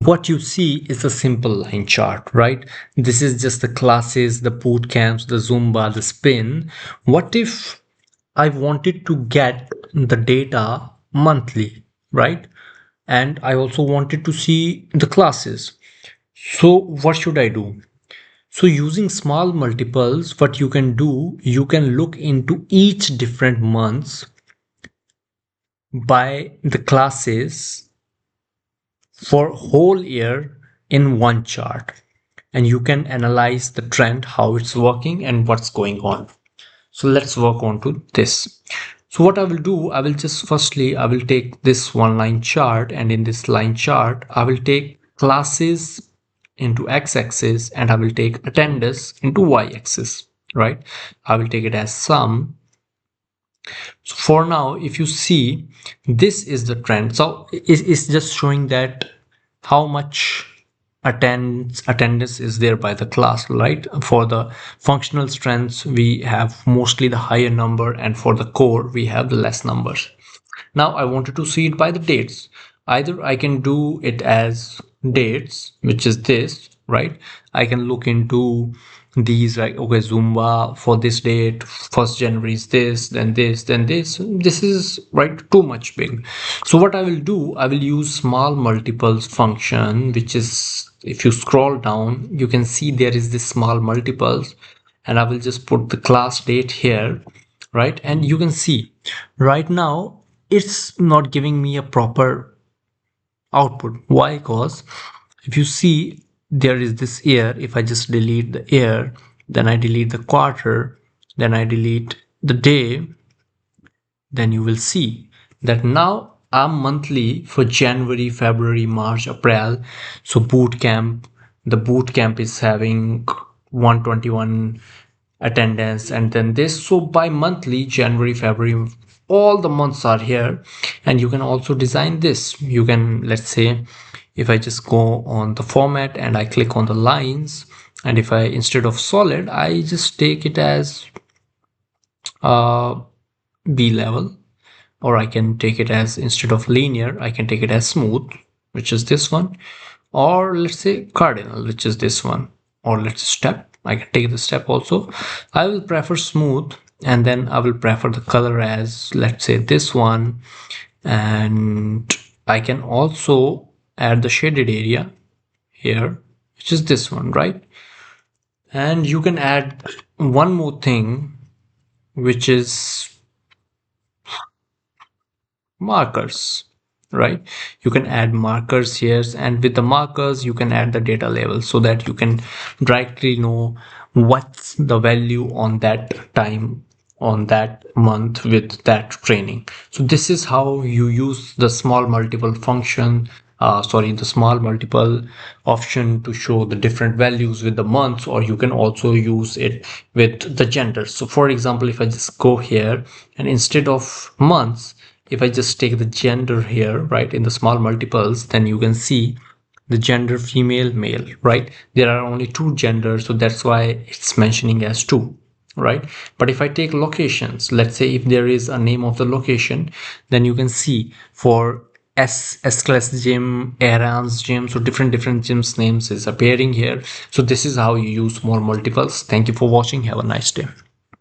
what you see is a simple line chart, right? This is just the classes, the boot camps, the Zumba, the spin. What if I wanted to get the data monthly, right? And I also wanted to see the classes. So what should I do? So using small multiples, what you can do, you can look into each different months by the classes for whole year in one chart, and you can analyze the trend, how it's working and what's going on. So let's work on to this. So what I will do, I will just firstly I will take this one line chart, and in this line chart I will take classes into x-axis and I will take attendance into y-axis, right? I will take it as sum. So for now, if you see, this is the trend. So it's just showing that how much attendance is there by the class, right? For the functional strengths, we have mostly the higher number, and for the core, we have the less numbers. Now I wanted to see it by the dates. Either I can do it as dates, which is this, right? I can look into these, like, okay, Zumba for this date, 1st January is this, then this, then this. This is right too much big. So what I will do, I will use small multiples function, which is, if you scroll down, you can see there is this small multiples, and I will just put the class date here, right? And you can see right now it's not giving me a proper output. Why? Because if you see, there is this year. If I just delete the year, then I delete the quarter, then I delete the day, then you will see that now I'm monthly for January, February, March, April. So the boot camp is having 121 attendance, and then this. So by monthly, January, February, all the months are here. And you can also design this. You can, let's say, if I just go on the format and I click on the lines, and if I, instead of solid, I just take it as B level, or I can take it as, instead of linear, I can take it as smooth, which is this one, or let's say cardinal, which is this one, or let's step. I can take the step also. I will prefer smooth, and then I will prefer the color as, let's say, this one, and I can also add the shaded area here, which is this one, right? And you can add one more thing, which is markers, right? You can add markers here, and with the markers you can add the data level, so that you can directly know what's the value on that time, on that month, with that training. So this is how you use the small multiple function, the small multiple option, to show the different values with the months, or you can also use it with the gender. So for example, if I just go here, and instead of months, if I just take the gender here, right, in the small multiples, then you can see the gender female, male, right? There are only 2 genders, so that's why it's mentioning as 2, right? But if I take locations, let's say if there is a name of the location, then you can see for S-class gym, Aaron's gym, so different gyms names is appearing here. So this is how you use more multiples. Thank you for watching. Have a nice day.